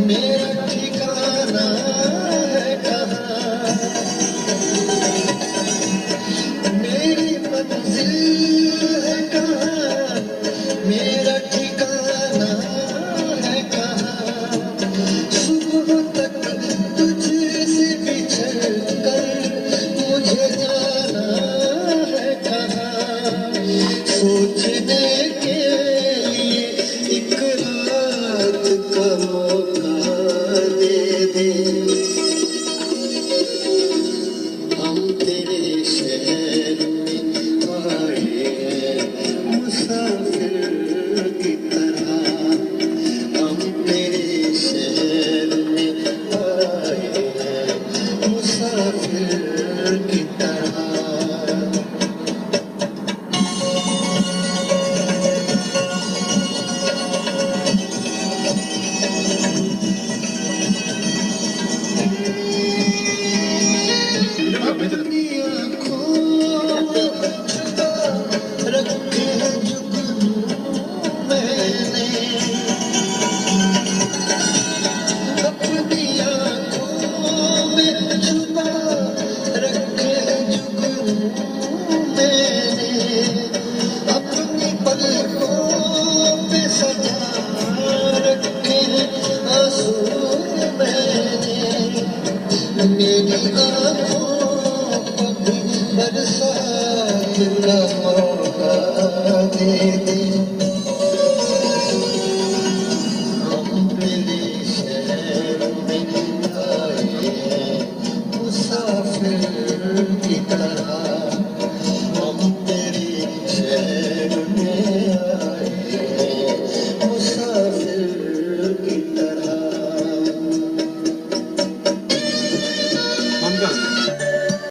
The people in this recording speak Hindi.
मेरा ठिकाना है कहाँ, मेरी मंजिल है कहाँ, मेरा ठिकाना है कहाँ। सुबह तक तुझसे बिछड़ कर मुझे जाना है कहाँ। सोचने के लिए एक रात का मौका दे दे, हम तेरे शहर में आए हैं मुसाफिर की तरह, हम तेरे शहर में आए हैं मुसाफिर की तरह। अपनी